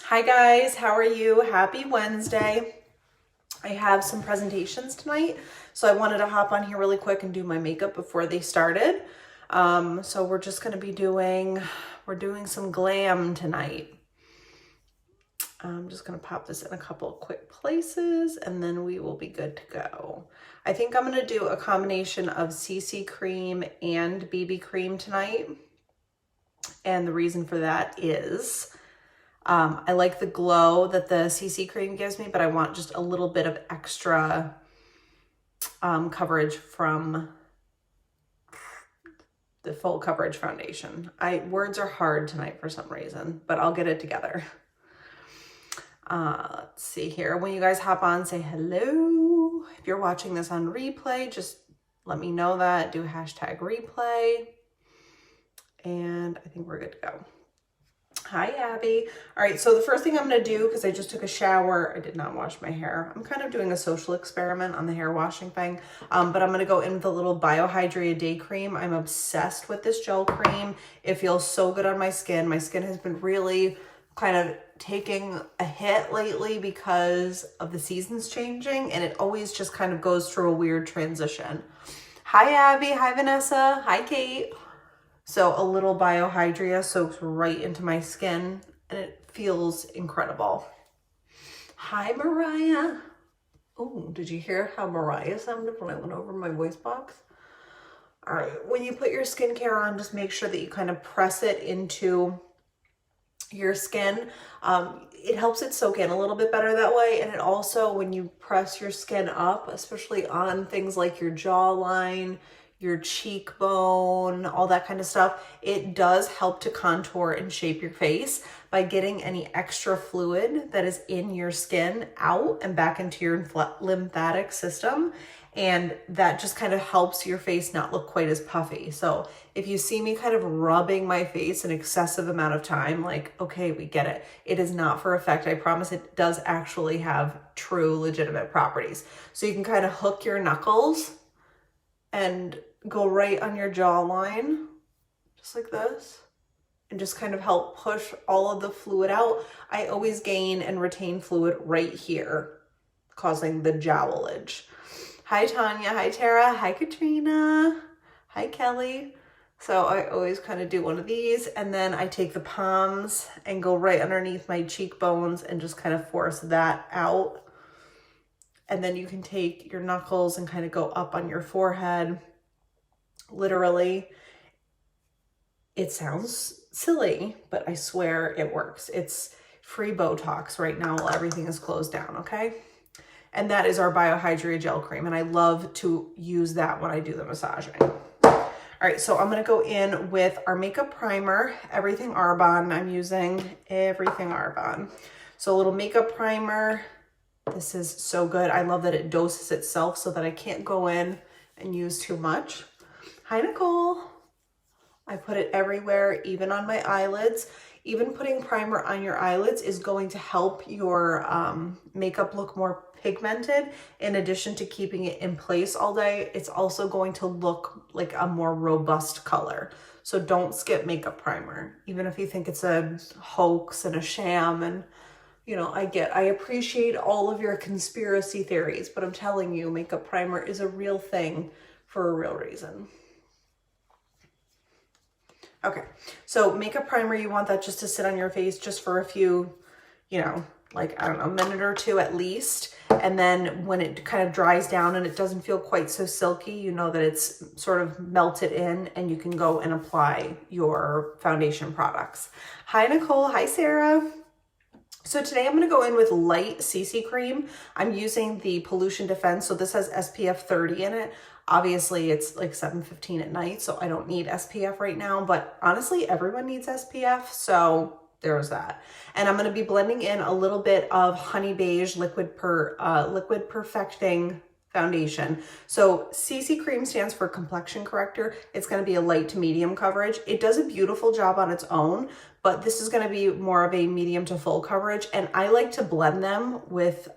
Hi guys, how are you? Happy Wednesday. I have some presentations tonight, so I wanted to hop on here really quick and do my makeup before they started. So we're just going to be doing some glam tonight. I'm just going to pop this in a couple of quick places and then we will be good to go. I think I'm going to do a combination of CC cream and BB cream tonight. And the reason for that is I like the glow that the CC cream gives me, but I want just a little bit of extra coverage from the full coverage foundation. Words are hard tonight for some reason, but I'll get it together. Let's see here. When you guys hop on, say hello. If you're watching this on replay, just let me know that. Do hashtag replay. And I think we're good to go. Hi, Abby. All right, so the first thing I'm going to do, because I just took a shower, I did not wash my hair. I'm kind of doing a social experiment on the hair washing thing, but I'm going to go in with a little Biohydrate Day Cream. I'm obsessed with this gel cream. It feels so good on my skin. My skin has been really kind of taking a hit lately because of the seasons changing, and it always just kind of goes through a weird transition. Hi, Abby. Hi, Vanessa. Hi, Kate. So a little Biohydria soaks right into my skin and it feels incredible. Hi, Mariah. Oh, did you hear how Mariah sounded when I went over my voice box? All right, when you put your skincare on, just make sure that you kind of press it into your skin. It helps it soak in a little bit better that way. And it also, when you press your skin up, especially on things like your jawline, your cheekbone, all that kind of stuff, it does help to contour and shape your face by getting any extra fluid that is in your skin out and back into your lymphatic system. And that just kind of helps your face not look quite as puffy. So if you see me kind of rubbing my face an excessive amount of time, like, okay, we get it. It is not for effect. I promise it does actually have true legitimate properties. So you can kind of hook your knuckles and go right on your jawline, just like this, and just kind of help push all of the fluid out. I always gain and retain fluid right here, causing the jowlage. Hi, Tanya. Hi, Tara. Hi, Katrina. Hi, Kelly. So I always kind of do one of these, and then I take the palms and go right underneath my cheekbones and just kind of force that out. And then you can take your knuckles and kind of go up on your forehead. Literally, it sounds silly, but I swear it works. It's free Botox right now while everything is closed down, okay? And that is our Biohydrate Gel Cream, and I love to use that when I do the massaging. All right, so I'm gonna go in with our makeup primer, Everything Arbonne. I'm using Everything Arbonne. So a little makeup primer. This is so good. I love that it doses itself so that I can't go in and use too much. Hi, Nicole. I put it everywhere, even on my eyelids. Even putting primer on your eyelids is going to help your makeup look more pigmented. In addition to keeping it in place all day, it's also going to look like a more robust color. So don't skip makeup primer, even if you think it's a hoax and a sham. And you know, I appreciate all of your conspiracy theories, but I'm telling you, makeup primer is a real thing for a real reason. Okay, so makeup primer, you want that just to sit on your face just for a few, you know, like, I don't know, a minute or two at least. And then when it kind of dries down and it doesn't feel quite so silky, you know that it's sort of melted in and you can go and apply your foundation products. Hi, Nicole. Hi, Sarah. So today I'm going to go in with light CC cream. I'm using the Pollution Defense. So this has SPF 30 in it. Obviously it's like 7:15 at night, so I don't need SPF right now, but honestly, everyone needs SPF. So there's that. And I'm going to be blending in a little bit of Honey Beige Liquid Perfecting Foundation. So CC cream stands for complexion corrector. It's going to be a light to medium coverage. It does a beautiful job on its own, but this is going to be more of a medium to full coverage. And I like to blend them with,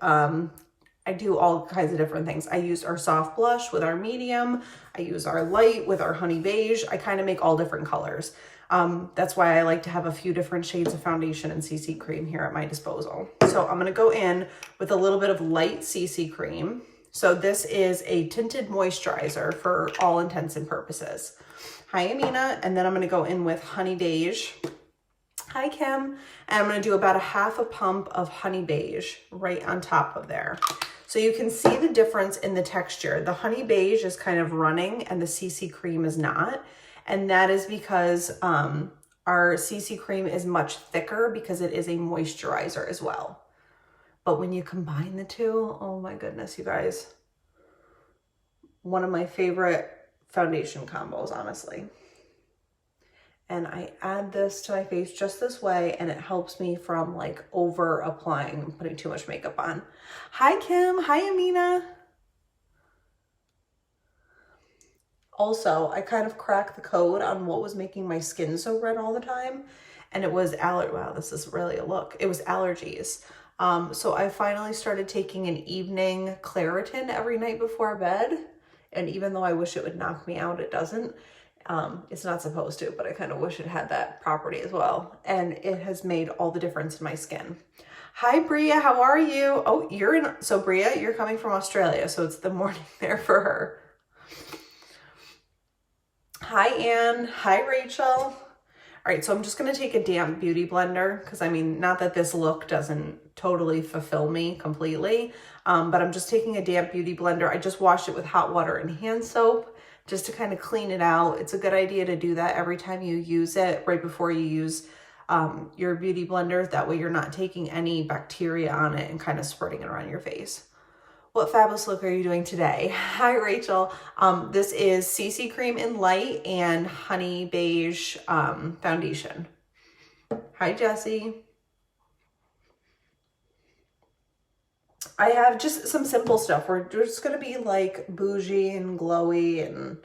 I do all kinds of different things. I use our soft blush with our medium. I use our light with our Honey Beige. I kind of make all different colors. That's why I like to have a few different shades of foundation and CC cream here at my disposal. So I'm going to go in with a little bit of light CC cream. So this is a tinted moisturizer for all intents and purposes. Hi, Amina. And then I'm going to go in with Honey Beige. Hi, Kim. And I'm going to do about a half a pump of Honey Beige right on top of there. So you can see the difference in the texture. The Honey Beige is kind of running and the CC cream is not. And that is because our CC cream is much thicker because it is a moisturizer as well. But when you combine the two, oh my goodness, you guys. One of my favorite foundation combos, honestly. And I add this to my face just this way, and it helps me from like over applying and putting too much makeup on. Hi, Kim. Hi, Amina. Also, I kind of cracked the code on what was making my skin so red all the time. And it was wow, this is really a look. It was allergies. So I finally started taking an evening Claritin every night before bed. And even though I wish it would knock me out, it doesn't. It's not supposed to, but I kind of wish it had that property as well. And it has made all the difference in my skin. Hi, Bria, how are you? Oh, so Bria, you're coming from Australia, so it's the morning there for her. Hi, Anne. Hi, Rachel. All right, so I'm just gonna take a damp beauty blender because I mean, not that this look doesn't totally fulfill me completely, but I'm just taking a damp beauty blender. I just washed it with hot water and hand soap just to kind of clean it out. It's a good idea to do that every time you use it, right before you use your beauty blender. That way you're not taking any bacteria on it and kind of spreading it around your face. What fabulous look are you doing today? Hi, Rachel. This is CC Cream in Light and Honey Beige foundation. Hi, Jessie. I have just some simple stuff. We're just going to be like bougie and glowy, and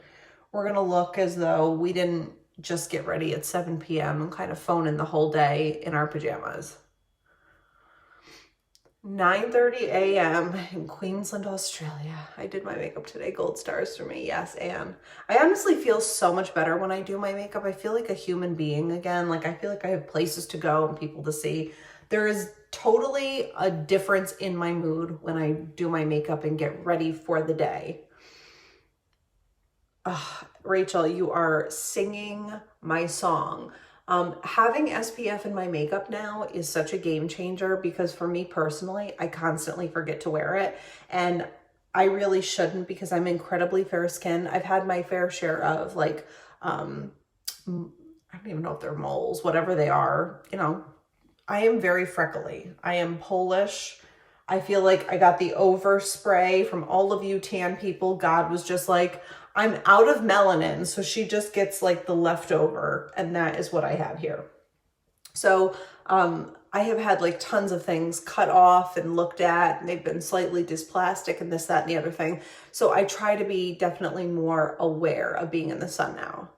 we're going to look as though we didn't just get ready at 7 p.m. and kind of phone in the whole day in our pajamas. 9:30 a.m. in Queensland, Australia. I did my makeup today. Gold stars for me. Yes, Anne. I honestly feel so much better when I do my makeup. I feel like a human being again. Like I feel like I have places to go and people to see. There is totally a difference in my mood when I do my makeup and get ready for the day. Rachel, you are singing my song. Having SPF in my makeup now is such a game changer because for me personally, I constantly forget to wear it, and I really shouldn't because I'm incredibly fair skinned. I've had my fair share of like, I don't even know if they're moles, whatever they are, you know. I am very freckly. I am Polish. I feel like I got the overspray from all of you tan people. God was just like, I'm out of melanin, so she just gets like the leftover, and that is what I have here. So I have had like tons of things cut off and looked at, and they've been slightly dysplastic and this, that, and the other thing. So I try to be definitely more aware of being in the sun now.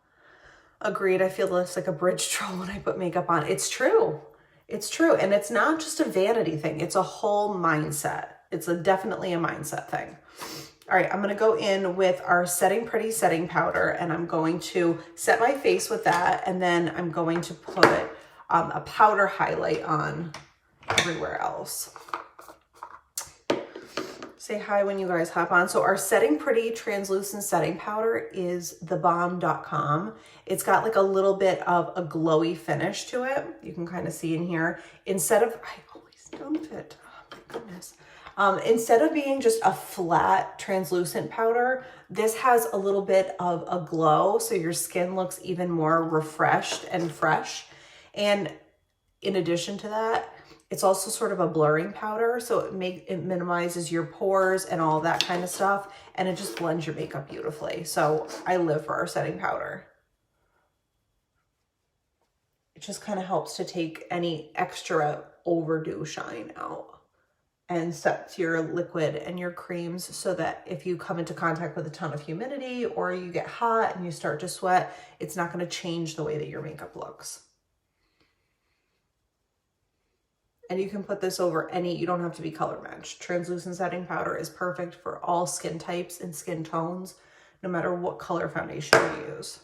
Agreed. I feel less like a bridge troll when I put makeup on. It's true. It's true. And it's not just a vanity thing. It's a whole mindset. It's definitely a mindset thing. All right, I'm going to go in with our Setting Pretty setting powder, and I'm going to set my face with that, and then I'm going to put a powder highlight on everywhere else. Say hi when you guys hop on. So our Setting Pretty translucent setting powder is thebomb.com. It's got like a little bit of a glowy finish to it. You can kind of see in here. Instead of, I always dump it. Oh my goodness. Instead of being just a flat translucent powder, this has a little bit of a glow, so your skin looks even more refreshed and fresh. And in addition to that, it's also sort of a blurring powder, so it minimizes your pores and all that kind of stuff, and it just blends your makeup beautifully. So I live for our setting powder. It just kind of helps to take any extra overdue shine out and sets your liquid and your creams so that if you come into contact with a ton of humidity or you get hot and you start to sweat, it's not going to change the way that your makeup looks. And you can put this over you don't have to be color matched. Translucent setting powder is perfect for all skin types and skin tones, no matter what color foundation you use.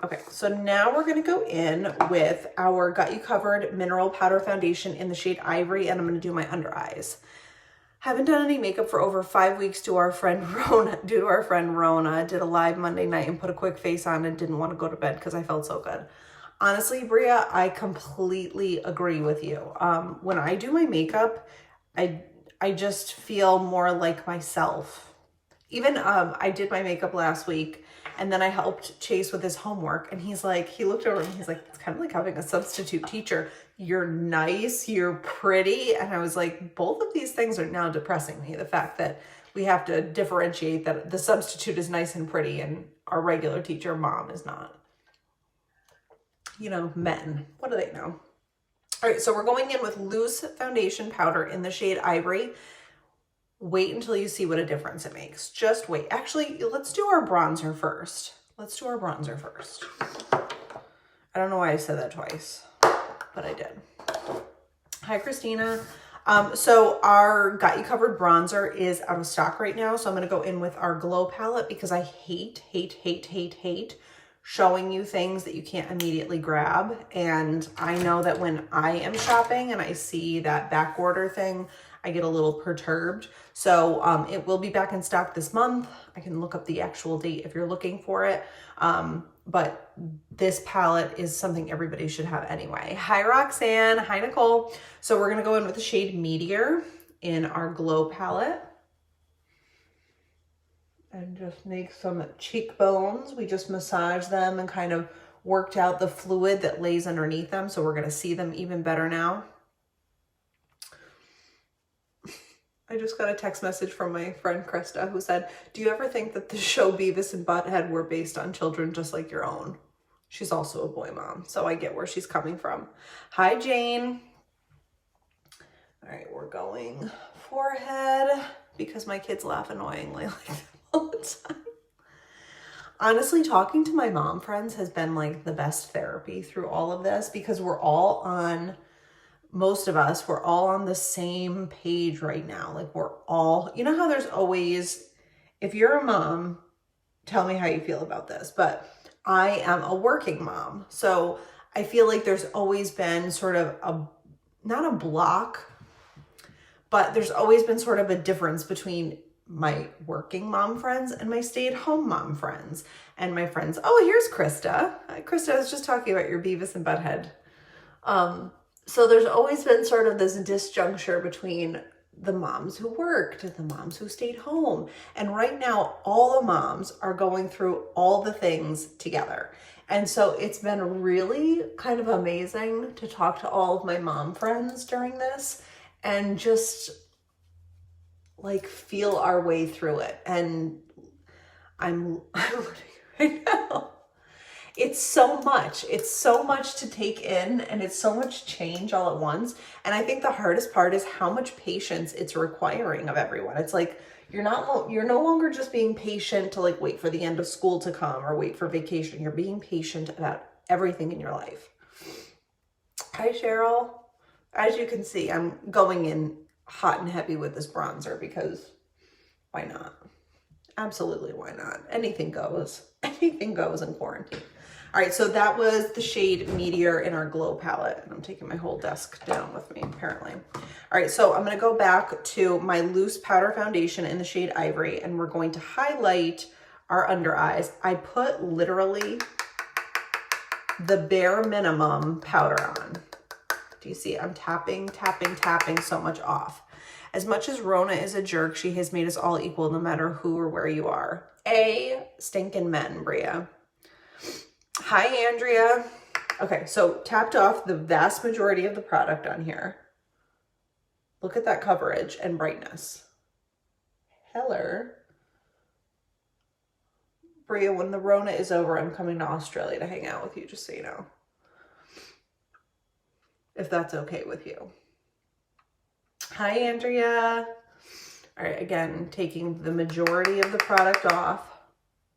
Okay, so now we're gonna go in with our Got You Covered Mineral Powder Foundation in the shade Ivory, and I'm gonna do my under eyes. Haven't done any makeup for over 5 weeks due to our friend Rona. Did a live Monday night and put a quick face on and didn't want to go to bed because I felt so good. Honestly, Bria, I completely agree with you. When I do my makeup, I just feel more like myself. Even I did my makeup last week and then I helped Chase with his homework, and he's like, he looked over and he's like, it's kind of like having a substitute teacher. You're nice, you're pretty. And I was like, both of these things are now depressing me. The fact that we have to differentiate that the substitute is nice and pretty and our regular teacher mom is not. You know, men, what do they know? All right, so we're going in with loose foundation powder in the shade Ivory. Wait until you see what a difference it makes. Just wait. Actually, let's do our bronzer first. Let's do our bronzer first. I don't know why I said that twice, but I did. Hi, Christina. So our Got You Covered bronzer is out of stock right now. So I'm going to go in with our Glow palette because I hate showing you things that you can't immediately grab. And I know that when I am shopping and I see that back order thing, I get a little perturbed. So it will be back in stock this month. I can look up the actual date if you're looking for it. But this palette is something everybody should have anyway. Hi, Roxanne. Hi, Nicole. So we're going to go in with the shade Meteor in our Glow palette. And just make some cheekbones. We just massage them and kind of worked out the fluid that lays underneath them. So we're going to see them even better now. I just got a text message from my friend Krista who said, do you ever think that the show Beavis and Butthead were based on children just like your own? She's also a boy mom, so I get where she's coming from. Hi, Jane. All right, we're going forehead because my kids laugh annoyingly like that all the time. Honestly, talking to my mom friends has been like the best therapy through all of this because we're all on... Most of us, we're all on the same page right now. Like we're all, you know how there's always, if you're a mom, tell me how you feel about this, but I am a working mom. So I feel like there's always been sort of not a block, but there's always been sort of a difference between my working mom friends and my stay-at-home mom friends and my friends. Oh, here's Krista. Hi, Krista, I was just talking about your Beavis and Butthead. So there's always been sort of this disjuncture between the moms who worked and the moms who stayed home. And right now, all the moms are going through all the things together. And so it's been really kind of amazing to talk to all of my mom friends during this and just like feel our way through it. And I'm right now. It's so much to take in, and it's so much change all at once. And I think the hardest part is how much patience it's requiring of everyone. It's like, you're no longer just being patient to like wait for the end of school to come or wait for vacation. You're being patient about everything in your life. Hi, Cheryl. As you can see, I'm going in hot and heavy with this bronzer because why not? Absolutely, why not? Anything goes. Anything goes in quarantine. All right, so that was the shade Meteor in our Glow palette. And I'm taking my whole desk down with me, apparently. All right, so I'm going to go back to my loose powder foundation in the shade Ivory, and we're going to highlight our under eyes. I put literally the bare minimum powder on. Do you see? I'm tapping so much off. As much as Rona is a jerk, she has made us all equal no matter who or where you are. Stinking men, Bria. Hi, Andrea. Okay, so tapped off the vast majority of the product on here. Look at that coverage and brightness. Hello. Bria, when the Rona is over, I'm coming to Australia to hang out with you, just so you know. If that's okay with you. Hi, Andrea. All right, again, taking the majority of the product off.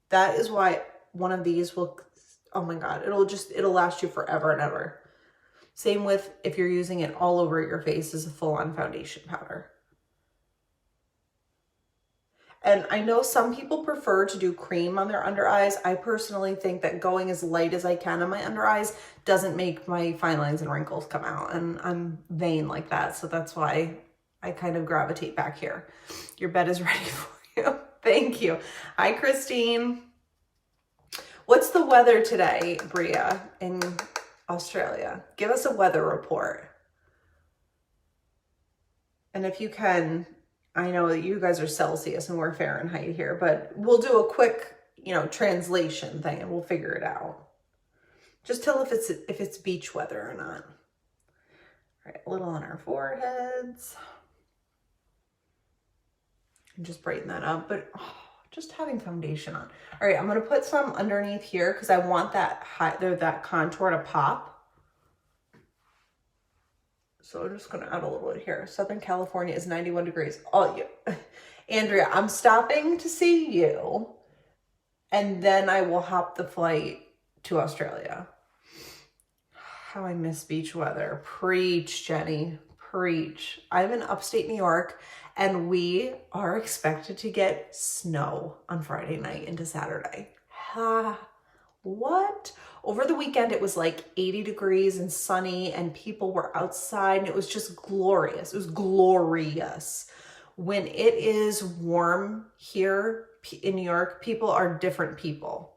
That is why one of these will, oh my God, it'll last you forever and ever. Same with if you're using it all over your face as a full-on foundation powder. And I know some people prefer to do cream on their under eyes. I personally think that going as light as I can on my under eyes doesn't make my fine lines and wrinkles come out. And I'm vain like that. So that's why I kind of gravitate back here. Your bed is ready for you. Thank you. Hi, Christine. What's the weather today, Bria, in Australia? Give us a weather report. And if you can, I know that you guys are Celsius and we're Fahrenheit here, but we'll do a quick, you know, translation thing and we'll figure it out. Just tell if it's beach weather or not. All right, a little on our foreheads. And just brighten that up, but just having foundation on. All right, I'm gonna put some underneath here because I want that that contour to pop. So I'm just gonna add a little bit here. Southern California is 91 degrees. Oh, yeah. Andrea, I'm stopping to see you and then I will hop the flight to Australia. How I miss beach weather. Preach, Jenny, preach. I'm in upstate New York and we are expected to get snow on Friday night into Saturday. What? Over the weekend, it was like 80 degrees and sunny and people were outside and it was just glorious. It was glorious. When it is warm here in New York, people are different people.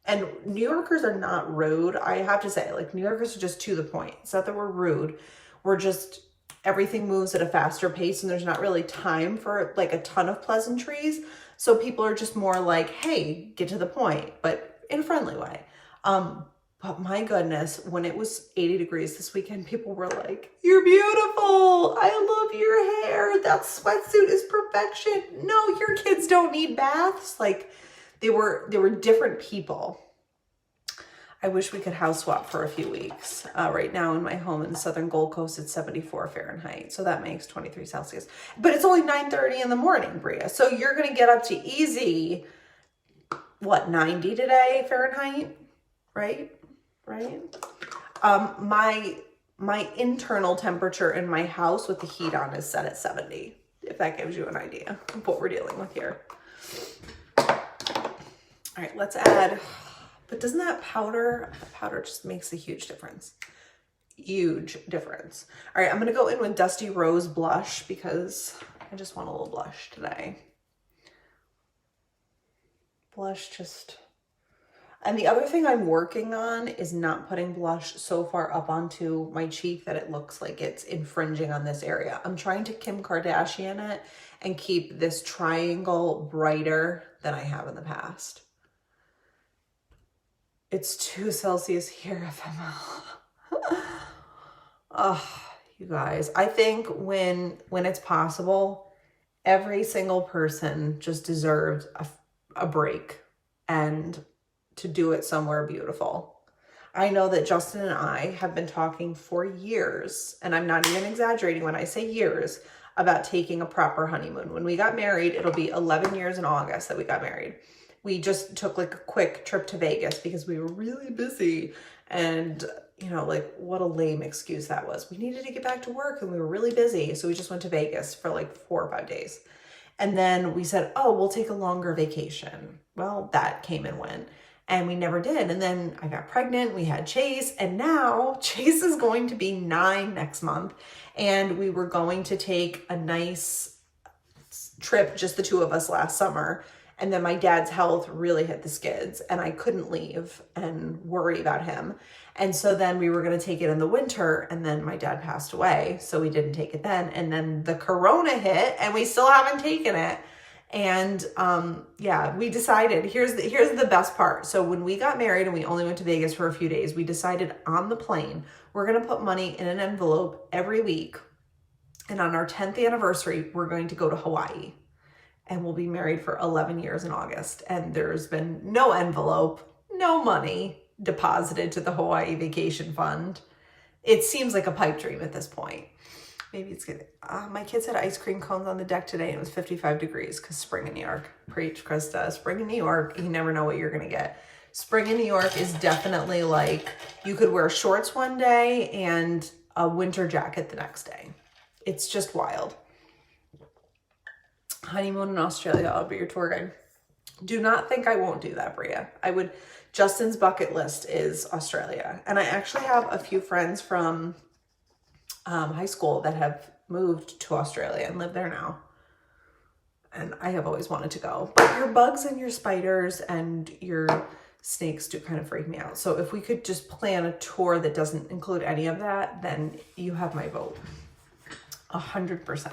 And New Yorkers are not rude. I have to say, like, New Yorkers are just to the point. It's not that we're rude. We're just, everything moves at a faster pace and there's not really time for like a ton of pleasantries. So people are just more like, hey, get to the point, but in a friendly way. But my goodness, when it was 80 degrees this weekend, people were like, you're beautiful. I love your hair. That sweatsuit is perfection. No, your kids don't need baths. Like they were different people. I wish we could house swap for a few weeks. Right now in my home in the Southern Gold Coast, it's 74 Fahrenheit. So that makes 23 Celsius, but it's only 9:30 in the morning, Bria. So you're going to get up to easy, what, 90 today Fahrenheit, right? Right. My internal temperature in my house with the heat on is set at 70, if that gives you an idea of what we're dealing with here. All right, let's add, but doesn't that powder just makes a huge difference. Huge difference. All right, I'm gonna go in with Dusty Rose blush because I just want a little blush today. Blush just, and the other thing I'm working on is not putting blush so far up onto my cheek that it looks like it's infringing on this area. I'm trying to Kim Kardashian it and keep this triangle brighter than I have in the past. It's 2 Celsius here, FML. Oh, you guys, I think when it's possible, every single person just deserves a break and to do it somewhere beautiful. I know that Justin and I have been talking for years, and I'm not even exaggerating when I say years, about taking a proper honeymoon. When we got married, it'll be 11 years in August that we got married. We just took like a quick trip to Vegas because we were really busy, and you know, like what a lame excuse that was. We needed to get back to work and we were really busy. So we just went to Vegas for like 4 or 5 days. And then we said, oh, we'll take a longer vacation. Well, that came and went. And we never did. And then I got pregnant, we had Chase, and now Chase is going to be 9 next month. And we were going to take a nice trip, just the 2 of us last summer. And then my dad's health really hit the skids and I couldn't leave and worry about him. And so then we were going to take it in the winter and then my dad passed away. So we didn't take it then. And then the corona hit and we still haven't taken it. And yeah, we decided, here's the best part. So when we got married and we only went to Vegas for a few days, we decided on the plane, we're going to put money in an envelope every week. And on our 10th anniversary, we're going to go to Hawaii. And we'll be married for 11 years in August. And there's been no envelope, no money deposited to the Hawaii Vacation Fund. It seems like a pipe dream at this point. Maybe it's good. My kids had ice cream cones on the deck today and it was 55 degrees because spring in New York. Preach, Krista. Spring in New York, you never know what you're going to get. Spring in New York is definitely like, you could wear shorts one day and a winter jacket the next day. It's just wild. honeymoon in Australia, I'll be your tour guide. Do not think I won't do that, Bria. I would. Justin's bucket list is Australia. And I actually have a few friends from high school that have moved to Australia and live there now. And I have always wanted to go. But your bugs and your spiders and your snakes do kind of freak me out. So if we could just plan a tour that doesn't include any of that, then you have my vote. 100%.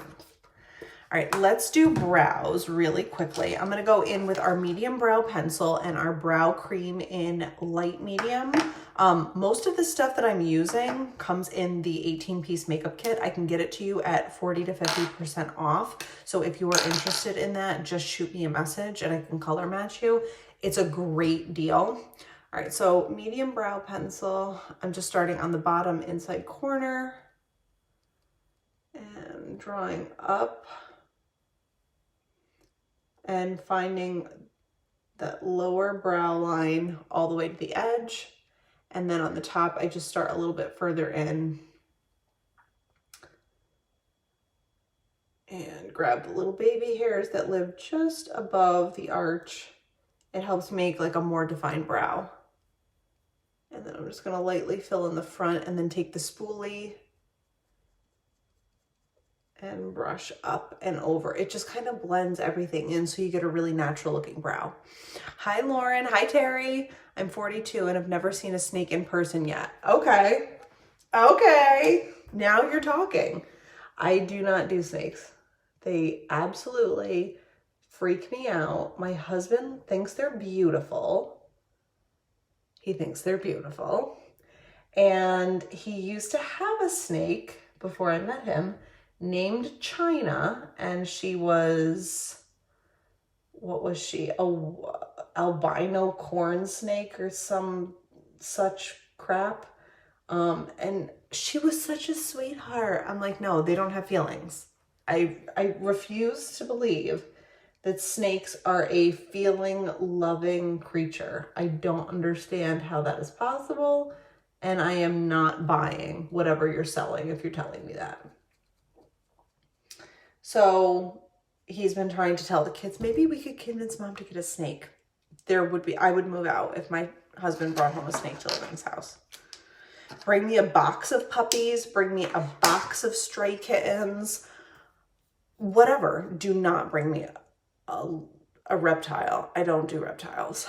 All right, let's do brows really quickly. I'm gonna go in with our medium brow pencil and our brow cream in light medium. Most of the stuff that I'm using comes in the 18-piece makeup kit. I can get it to you at 40 to 50% off. So if you are interested in that, just shoot me a message and I can color match you. It's a great deal. All right, so medium brow pencil. I'm just starting on the bottom inside corner and drawing up and finding that lower brow line all the way to the edge. And then on the top, I just start a little bit further in and grab the little baby hairs that live just above the arch. It helps make like a more defined brow. And then I'm just gonna lightly fill in the front and then take the spoolie and brush up and over. It just kind of blends everything in so you get a really natural looking brow. Hi, Lauren. Hi, Terry. I'm 42 and I've never seen a snake in person yet. Okay. Okay. Now you're talking. I do not do snakes. They absolutely freak me out. My husband thinks they're beautiful. He thinks they're beautiful. And he used to have a snake before I met him named China, and she was, what was she? A albino corn snake or some such crap. And she was such a sweetheart. I'm like, no, they don't have feelings. I refuse to believe that snakes are a feeling, loving creature. I don't understand how that is possible, and I am not buying whatever you're selling if you're telling me that. So he's been trying to tell the kids, maybe we could convince mom to get a snake. I would move out if my husband brought home a snake to live in his house. Bring me a box of puppies, bring me a box of stray kittens, whatever. Do not bring me a reptile. I don't do reptiles.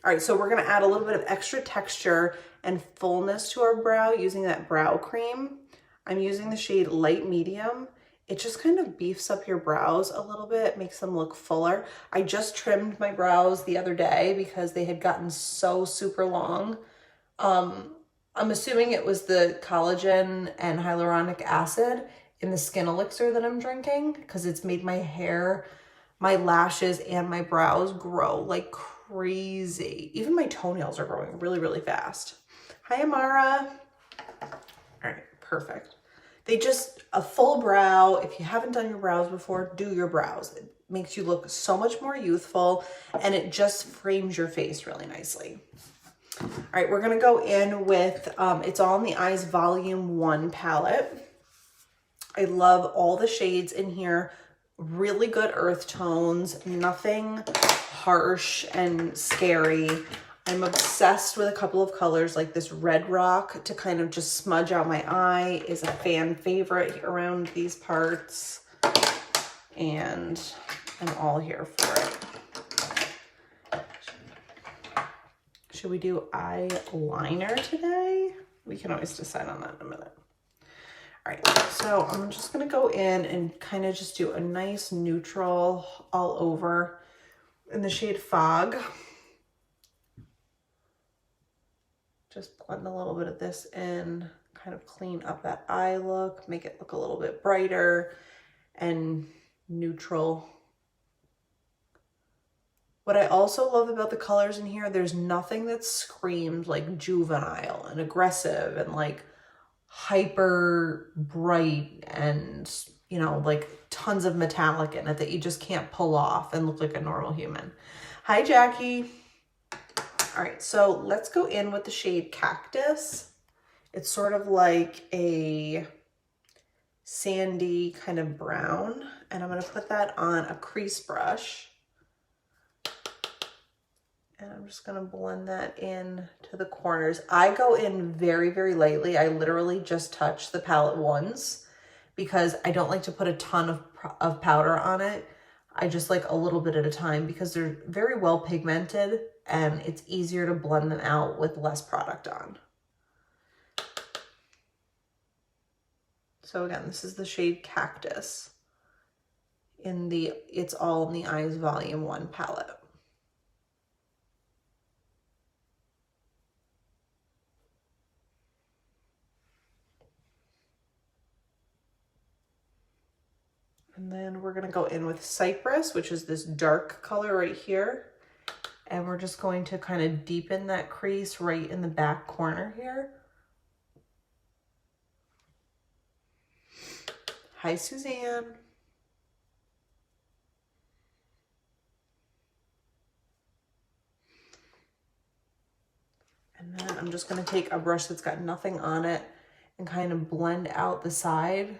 All right, so we're gonna add a little bit of extra texture and fullness to our brow using that brow cream. I'm using the shade light medium. It just kind of beefs up your brows a little bit, makes them look fuller. I just trimmed my brows the other day because they had gotten so super long. I'm assuming it was the collagen and hyaluronic acid in the skin elixir that I'm drinking because it's made my hair, my lashes, and my brows grow like crazy. Even my toenails are growing really, really fast. Hi, Amara. All right, perfect. A full brow, if you haven't done your brows before, do your brows. It makes you look so much more youthful and it just frames your face really nicely. All right, we're gonna go in with, It's All in the Eyes Volume 1 palette. I love all the shades in here. Really good earth tones, nothing harsh and scary. I'm obsessed with a couple of colors like this red rock to kind of just smudge out my eye is a fan favorite around these parts. And I'm all here for it. Should we do eyeliner today? We can always decide on that in a minute. All right, so I'm just gonna go in and kind of just do a nice neutral all over in the shade Fog. Just blend a little bit of this in, kind of clean up that eye look, make it look a little bit brighter and neutral. What I also love about the colors in here, there's nothing that screams like juvenile and aggressive and like hyper bright and, you know, like tons of metallic in it that you just can't pull off and look like a normal human. Hi, Jackie. All right, so let's go in with the shade Cactus. It's sort of like a sandy kind of brown, and I'm going to put that on a crease brush. And I'm just going to blend that in to the corners. I go in very, very lightly. I literally just touch the palette once because I don't like to put a ton of powder on it. I just like a little bit at a time because they're very well pigmented and it's easier to blend them out with less product on. So again, this is the shade Cactus in the It's All in the Eyes Volume 1 palette. And then we're gonna go in with Cypress, which is this dark color right here. And we're just going to kind of deepen that crease right in the back corner here. Hi, Suzanne. And then I'm just gonna take a brush that's got nothing on it and kind of blend out the side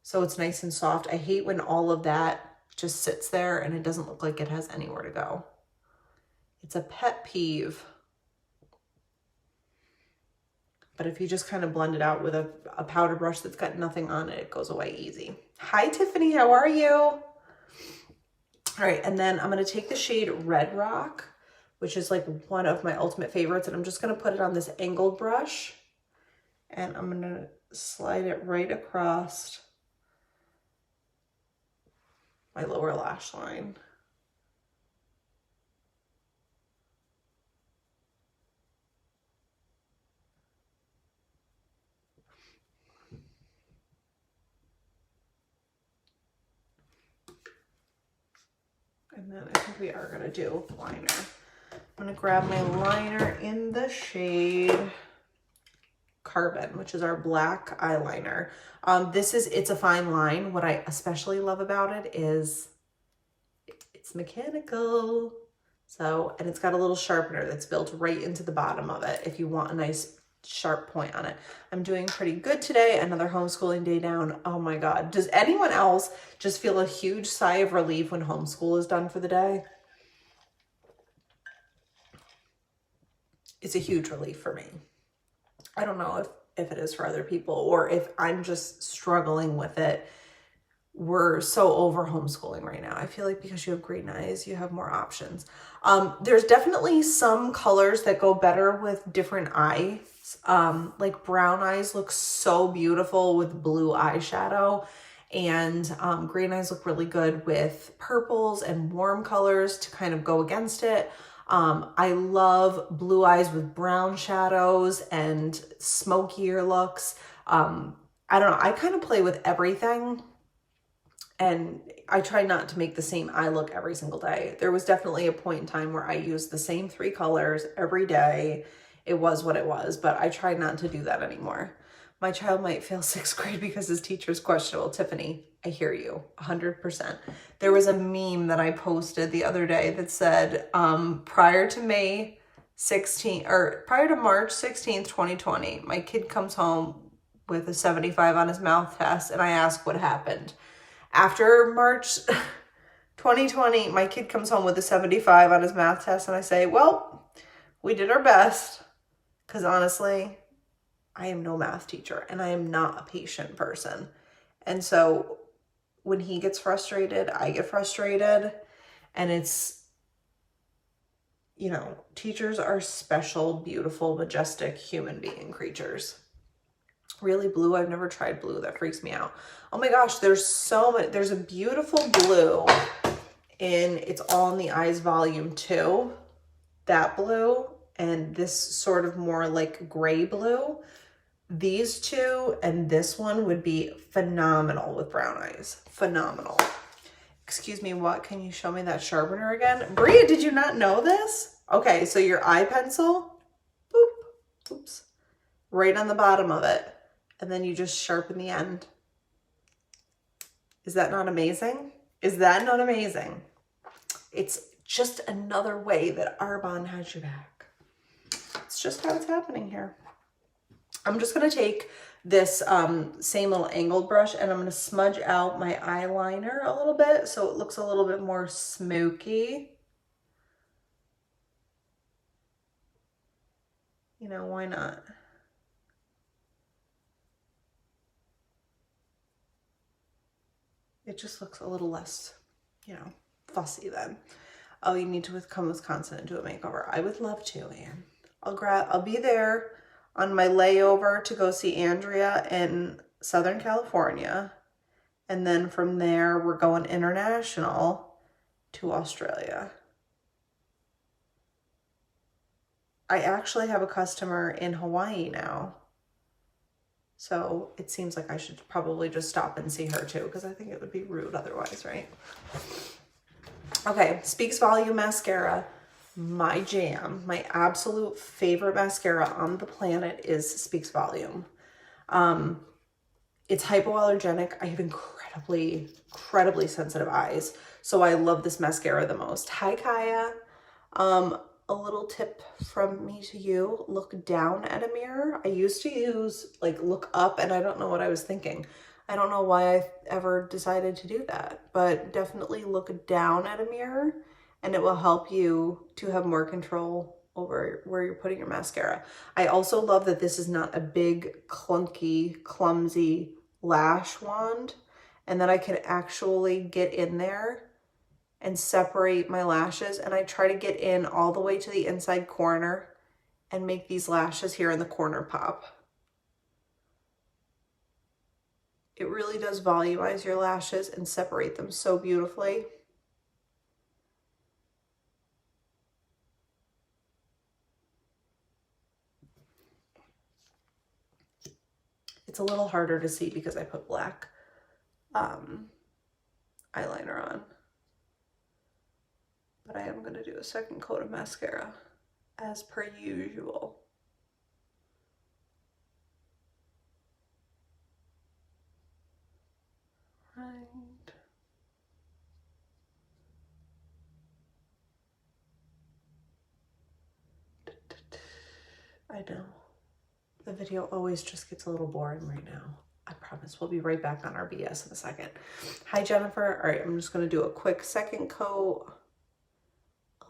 so it's nice and soft. I hate when all of that just sits there and it doesn't look like it has anywhere to go. It's a pet peeve. But if you just kind of blend it out with a powder brush that's got nothing on it, it goes away easy. Hi, Tiffany, how are you? All right, and then I'm gonna take the shade Red Rock, which is like one of my ultimate favorites, and I'm just gonna put it on this angled brush, and I'm gonna slide it right across my lower lash line. And then I think we are gonna do liner. I'm gonna grab my liner in the shade Carbon, which is our black eyeliner. It's a fine line. What I especially love about it is it's mechanical. So, and it's got a little sharpener that's built right into the bottom of it if you want a nice sharp point on it. I'm doing pretty good today. Another homeschooling day down. Oh my God. Does anyone else just feel a huge sigh of relief when homeschool is done for the day? It's a huge relief for me. I don't know if it is for other people or if I'm just struggling with it. We're so over homeschooling right now. I feel like because you have green eyes, you have more options. There's definitely some colors that go better with different eyes. Like brown eyes look so beautiful with blue eyeshadow, and green eyes look really good with purples and warm colors to kind of go against it. I love blue eyes with brown shadows and smokier looks. I don't know. I kind of play with everything. And I try not to make the same eye look every single day. There was definitely a point in time where I used the same 3 colors every day. It was what it was, but I try not to do that anymore. My child might fail 6th grade because his teacher's questionable. Tiffany, I hear you 100%. There was a meme that I posted the other day that said, prior to March 16th, 2020, my kid comes home with a 75 on his mouth test and I ask what happened. After March 2020, my kid comes home with a 75 on his math test and I say, well, we did our best. Because honestly, I am no math teacher and I am not a patient person. And so when he gets frustrated, I get frustrated. And it's, you know, teachers are special, beautiful, majestic human being creatures. Really blue, I've never tried blue. That freaks me out. Oh my gosh, there's so much. There's a beautiful blue in It's All in the Eyes Volume 2. That blue and this sort of more like gray blue. These two and this one would be phenomenal with brown eyes. Phenomenal. Excuse me, what? Can you show me that sharpener again? Bria, did you not know this? Okay, so your eye pencil, boop, oops, right on the bottom of it. And then you just sharpen the end. Is that not amazing? Is that not amazing? It's just another way that Arbonne has your back. It's just how it's happening here. I'm just going to take this same little angled brush, and I'm going to smudge out my eyeliner a little bit so it looks a little bit more smoky. You know, why not? It just looks a little less, you know, fussy then. Oh, you need to come to Wisconsin and do a makeover. I would love to, Anne. I'll be there on my layover to go see Andrea in Southern California. And then from there, we're going international to Australia. I actually have a customer in Hawaii now. So it seems like I should probably just stop and see her too, because I think it would be rude otherwise, right? Okay, Speaks Volume Mascara. My jam, my absolute favorite mascara on the planet is Speaks Volume. It's hypoallergenic. I have incredibly sensitive eyes, so I love this mascara the most. Hi, Kaya. A little tip from me to you, look down at a mirror. I used to use like look up, and I don't know what I was thinking. I don't know why I ever decided to do that, but definitely look down at a mirror and it will help you to have more control over where you're putting your mascara. I also love that this is not a big, clunky, clumsy lash wand, and that I can actually get in there and separate my lashes. And I try to get in all the way to the inside corner and make these lashes here in the corner pop. It really does volumize your lashes and separate them so beautifully. It's a little harder to see because I put black eyeliner on. But I am going to do a second coat of mascara as per usual. Right. I know. The video always just gets a little boring right now. I promise we'll be right back on our BS in a second. Hi, Jennifer. All right, I'm just going to do a quick second coat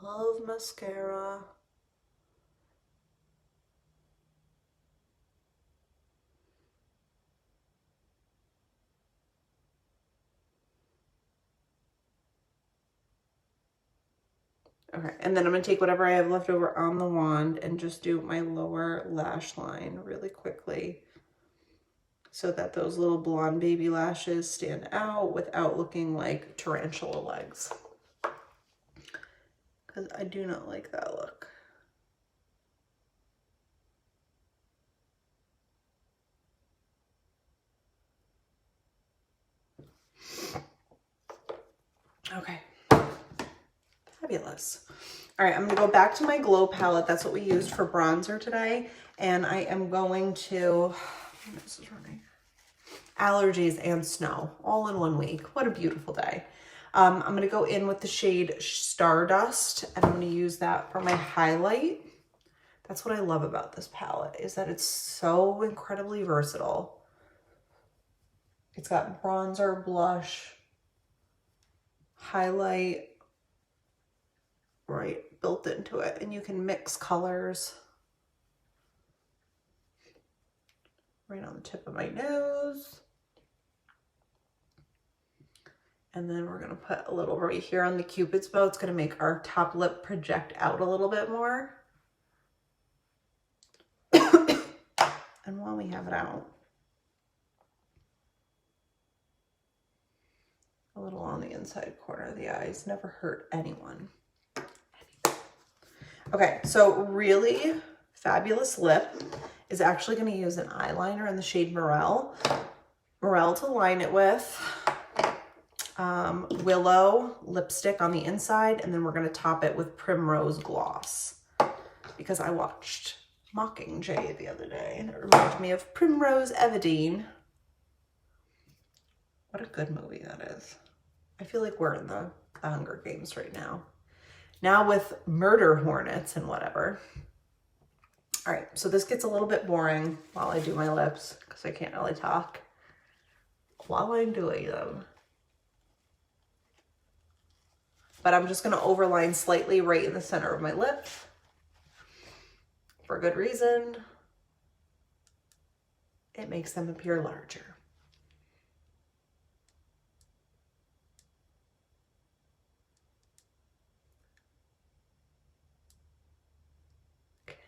of mascara. Okay, and then I'm going to take whatever I have left over on the wand and just do my lower lash line really quickly so that those little blonde baby lashes stand out without looking like tarantula legs. Because I do not like that look. Okay. Fabulous. All right, I'm gonna go back to my Glow palette. That's what we used for bronzer today. And I am going to, this is running, allergies and snow all in one week. What a beautiful day. I'm gonna go in with the shade Stardust, and I'm gonna use that for my highlight. That's what I love about this palette, is that it's so incredibly versatile. It's got bronzer, blush, highlight, right built into it, and you can mix colors. Right on the tip of my nose. And then we're gonna put a little right here on the Cupid's bow. It's gonna make our top lip project out a little bit more. And while we have it out, a little on the inside corner of the eyes. Never hurt anyone. Okay, so really fabulous lip is actually going to use an eyeliner in the shade Morel. Morel to line it with. Willow lipstick on the inside, and then we're going to top it with Primrose gloss because I watched Mockingjay the other day and it reminded me of Primrose Evadine. What a good movie that is. I feel like we're in the Hunger Games right now. Now with murder hornets and whatever. All right, so this gets a little bit boring while I do my lips because I can't really talk while I'm doing them. But I'm just gonna overline slightly right in the center of my lip for good reason. It makes them appear larger.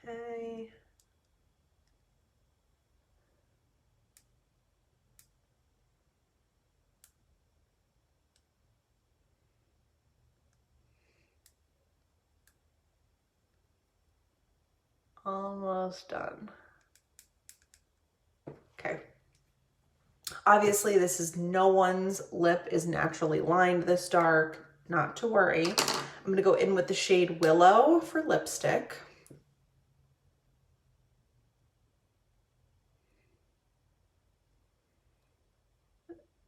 Okay. Almost done. Okay. Obviously, this is no one's lip is naturally lined this dark. Not to worry. I'm going to go in with the shade Willow for lipstick.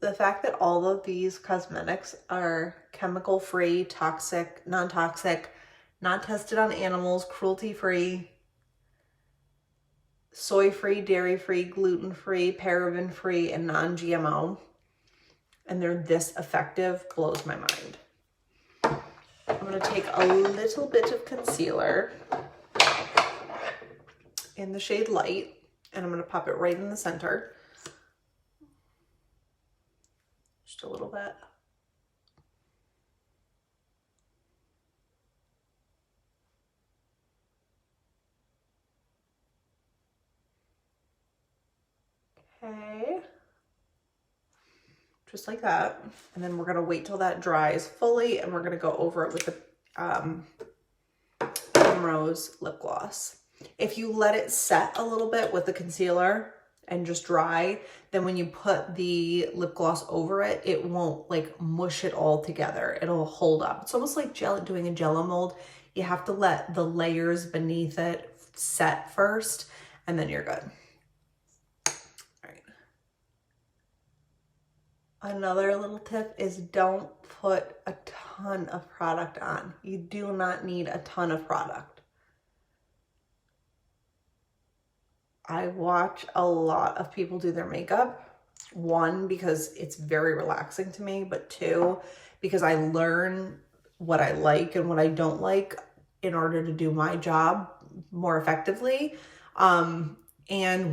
The fact that all of these cosmetics are chemical-free, toxic, non-toxic, not tested on animals, cruelty-free, soy-free, dairy-free, gluten-free, paraben-free, and non-GMO, and they're this effective blows my mind. I'm going to take a little bit of concealer in the shade Light, and I'm going to pop it right in the center. Just a little bit. Okay. Just like that. And then we're going to wait till that dries fully, and we're going to go over it with the Primrose lip gloss. If you let it set a little bit with the concealer and just dry, then when you put the lip gloss over it, it won't like mush it all together. It'll hold up. It's almost like doing a Jello mold. You have to let the layers beneath it set first, and then you're good. All right. Another little tip is don't put a ton of product on. You do not need a ton of product. I watch a lot of people do their makeup. One, because it's very relaxing to me, but two, because I learn what I like and what I don't like in order to do my job more effectively. And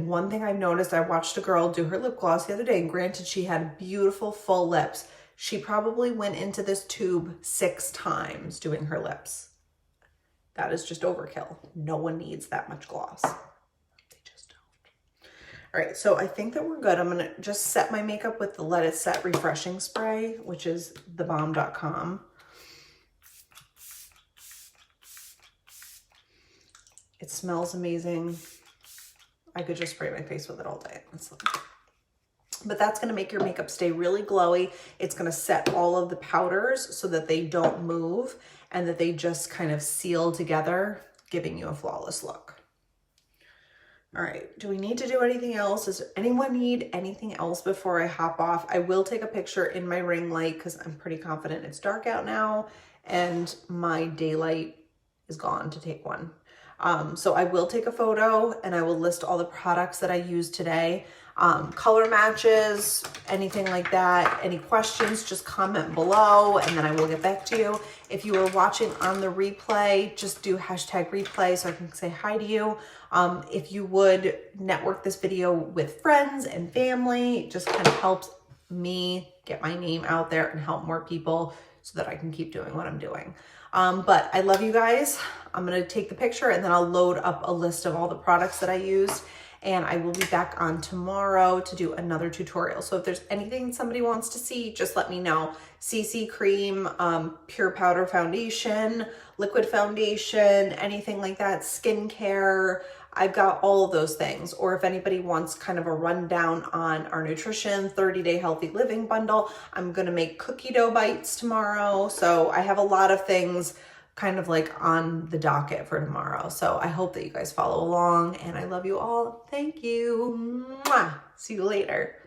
one thing I've noticed, I watched a girl do her lip gloss the other day, and granted, she had beautiful full lips. She probably went into this tube 6 times doing her lips. That is just overkill. No one needs that much gloss. All right, so I think that we're good. I'm gonna just set my makeup with the Let It Set Refreshing Spray, which is thebomb.com. It smells amazing. I could just spray my face with it all day. But that's gonna make your makeup stay really glowy. It's gonna set all of the powders so that they don't move and that they just kind of seal together, giving you a flawless look. All right, do we need to do anything else? Does anyone need anything else before I hop off? I will take a picture in my ring light because I'm pretty confident it's dark out now and my daylight is gone to take one. So I will take a photo and I will list all the products that I used today. Color matches, anything like that. Any questions, just comment below and then I will get back to you. If you are watching on the replay, just do #replay so I can say hi to you. If you would network this video with friends and family, it just kind of helps me get my name out there and help more people so that I can keep doing what I'm doing. But I love you guys. I'm going to take the picture and then I'll load up a list of all the products that I used. And I will be back on tomorrow to do another tutorial. So if there's anything somebody wants to see, just let me know. CC cream, pure powder foundation, liquid foundation, anything like that, skincare. I've got all of those things. Or if anybody wants kind of a rundown on our nutrition 30-day healthy living bundle, I'm gonna make cookie dough bites tomorrow. So I have a lot of things kind of like on the docket for tomorrow. So I hope that you guys follow along and I love you all. Thank you. Mwah. See you later.